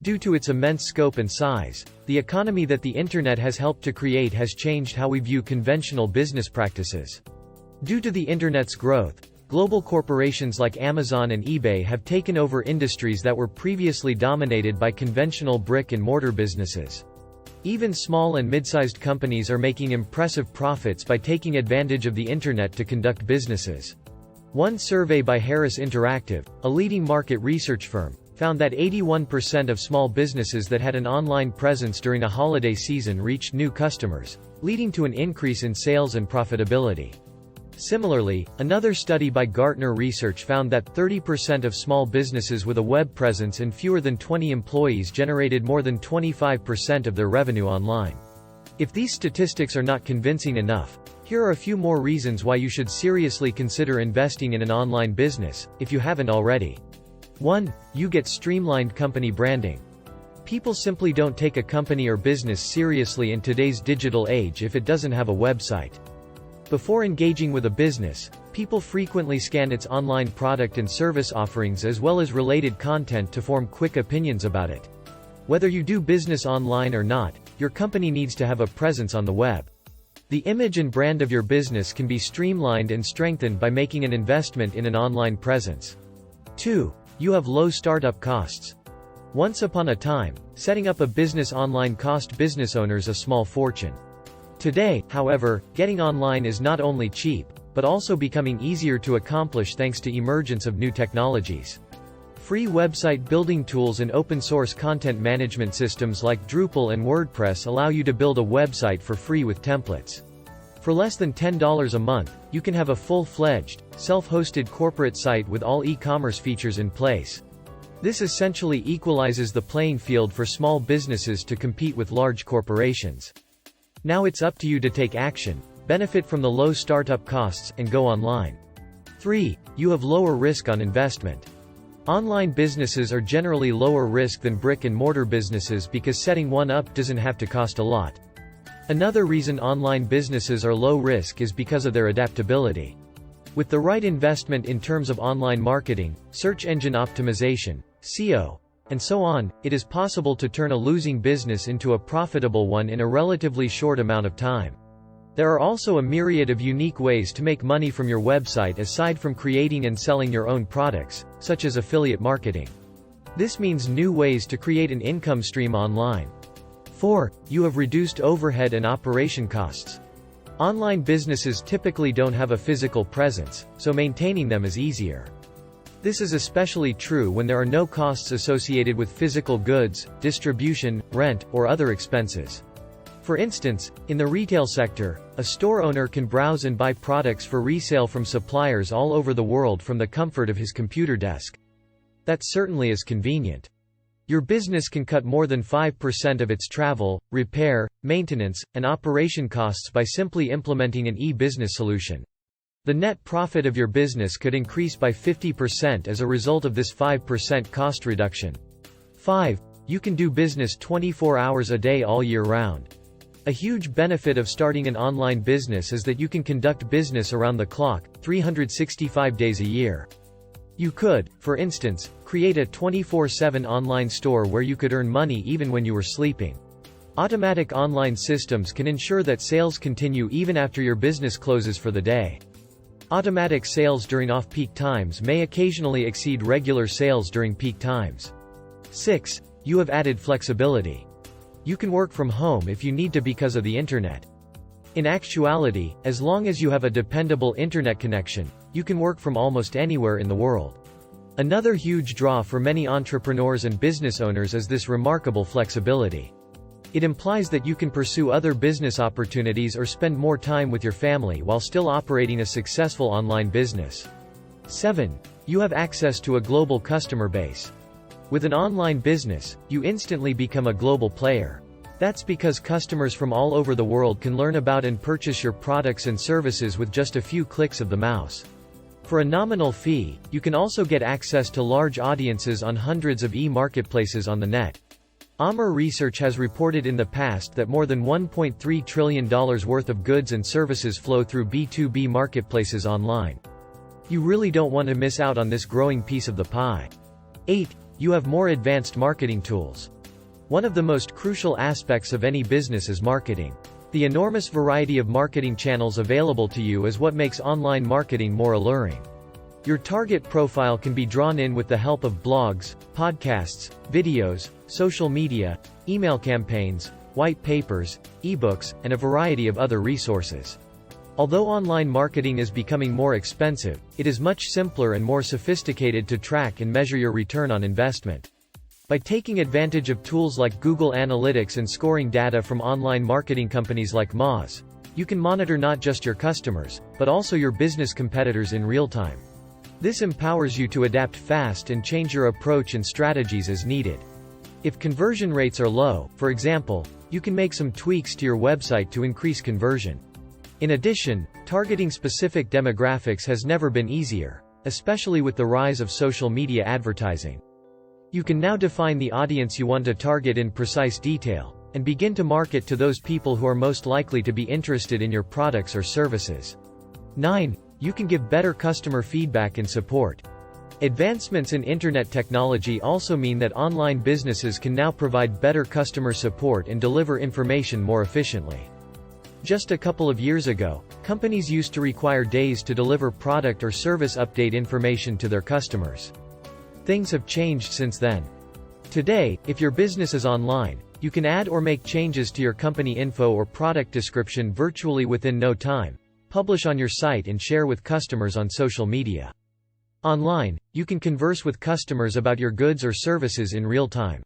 Due to its immense scope and size, the economy that the Internet has helped to create has changed how we view conventional business practices. Due to the Internet's growth, global corporations like Amazon and eBay have taken over industries that were previously dominated by conventional brick-and-mortar businesses. Even small and mid-sized companies are making impressive profits by taking advantage of the Internet to conduct businesses. One survey by Harris Interactive, a leading market research firm, found that 81% of small businesses that had an online presence during a holiday season reached new customers, leading to an increase in sales and profitability. Similarly, another study by Gartner Research found that 30% of small businesses with a web presence and fewer than 20 employees generated more than 25% of their revenue online. If these statistics are not convincing enough, here are a few more reasons why you should seriously consider investing in an online business, if you haven't already. 1. You get streamlined company branding. People simply don't take a company or business seriously in today's digital age if it doesn't have a website. Before engaging with a business, people frequently scan its online product and service offerings as well as related content to form quick opinions about it. Whether you do business online or not, your company needs to have a presence on the web. The image and brand of your business can be streamlined and strengthened by making an investment in an online presence. 2. You have low startup costs. Once upon a time, setting up a business online cost business owners a small fortune. Today, however, getting online is not only cheap, but also becoming easier to accomplish thanks to emergence of new technologies. Free website building tools and open-source content management systems like Drupal and WordPress allow you to build a website for free with templates. For less than $10 a month, you can have a full-fledged, self-hosted corporate site with all e-commerce features in place. This essentially equalizes the playing field for small businesses to compete with large corporations. Now it's up to you to take action, benefit from the low startup costs, and go online. 3. You have lower risk on investment. Online businesses are generally lower risk than brick-and-mortar businesses because setting one up doesn't have to cost a lot. Another reason online businesses are low risk is because of their adaptability. With the right investment in terms of online marketing, search engine optimization, SEO, and so on, it is possible to turn a losing business into a profitable one in a relatively short amount of time. There are also a myriad of unique ways to make money from your website aside from creating and selling your own products, such as affiliate marketing. This means new ways to create an income stream online. 4. You have reduced overhead and operation costs. Online businesses typically don't have a physical presence, so maintaining them is easier. This is especially true when there are no costs associated with physical goods, distribution, rent, or other expenses. For instance, in the retail sector, a store owner can browse and buy products for resale from suppliers all over the world from the comfort of his computer desk. That certainly is convenient. Your business can cut more than 5% of its travel, repair, maintenance, and operation costs by simply implementing an e-business solution. The net profit of your business could increase by 50% as a result of this 5% cost reduction. 5. You can do business 24 hours a day all year round. A huge benefit of starting an online business is that you can conduct business around the clock, 365 days a year. You could, for instance, create a 24/7 online store where you could earn money even when you were sleeping. Automatic online systems can ensure that sales continue even after your business closes for the day. Automatic sales during off-peak times may occasionally exceed regular sales during peak times. 6. You have added flexibility. You can work from home if you need to because of the Internet. In actuality, as long as you have a dependable Internet connection, you can work from almost anywhere in the world. Another huge draw for many entrepreneurs and business owners is this remarkable flexibility. It implies that you can pursue other business opportunities or spend more time with your family while still operating a successful online business. 7. You have access to a global customer base. With an online business, you instantly become a global player. That's because customers from all over the world can learn about and purchase your products and services with just a few clicks of the mouse. For a nominal fee, you can also get access to large audiences on hundreds of e-marketplaces on the net. Amer Research has reported in the past that more than $1.3 trillion worth of goods and services flow through B2B marketplaces online. You really don't want to miss out on this growing piece of the pie. 8. you have more advanced marketing tools. One of the most crucial aspects of any business is marketing. The enormous variety of marketing channels available to you is what makes online marketing more alluring. Your target profile can be drawn in with the help of blogs, podcasts, videos, social media, email campaigns, white papers, ebooks, and a variety of other resources. Although online marketing is becoming more expensive, it is much simpler and more sophisticated to track and measure your return on investment. By taking advantage of tools like Google Analytics and scoring data from online marketing companies like Moz, you can monitor not just your customers, but also your business competitors in real time. This empowers you to adapt fast and change your approach and strategies as needed. If conversion rates are low, for example, you can make some tweaks to your website to increase conversion. In addition, targeting specific demographics has never been easier, especially with the rise of social media advertising. You can now define the audience you want to target in precise detail, and begin to market to those people who are most likely to be interested in your products or services. 9. You can give better customer feedback and support. Advancements in internet technology also mean that online businesses can now provide better customer support and deliver information more efficiently. Just a couple of years ago, companies used to require days to deliver product or service update information to their customers. Things have changed since then. Today, if your business is online, you can add or make changes to your company info or product description virtually within no time, publish on your site and share with customers on social media. Online, you can converse with customers about your goods or services in real time.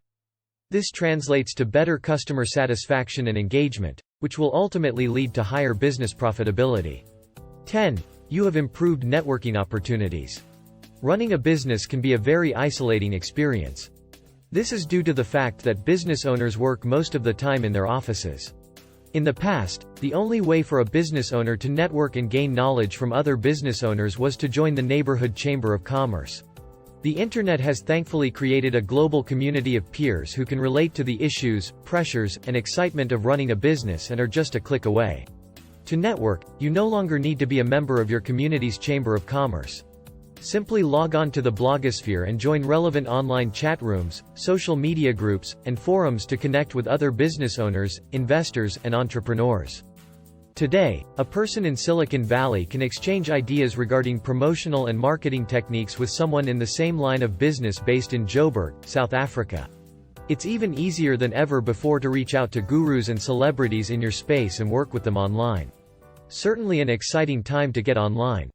This translates to better customer satisfaction and engagement, which will ultimately lead to higher business profitability. 10. You have improved networking opportunities. Running a business can be a very isolating experience. This is due to the fact that business owners work most of the time in their offices. In the past, the only way for a business owner to network and gain knowledge from other business owners was to join the neighborhood chamber of commerce. The internet has thankfully created a global community of peers who can relate to the issues, pressures, and excitement of running a business and are just a click away. To network, you no longer need to be a member of your community's chamber of commerce. Simply log on to the blogosphere and join relevant online chat rooms, social media groups, and forums to connect with other business owners, investors, and entrepreneurs. Today, a person in Silicon Valley can exchange ideas regarding promotional and marketing techniques with someone in the same line of business based in Joburg, South Africa. It's even easier than ever before to reach out to gurus and celebrities in your space and work with them online. Certainly an exciting time to get online.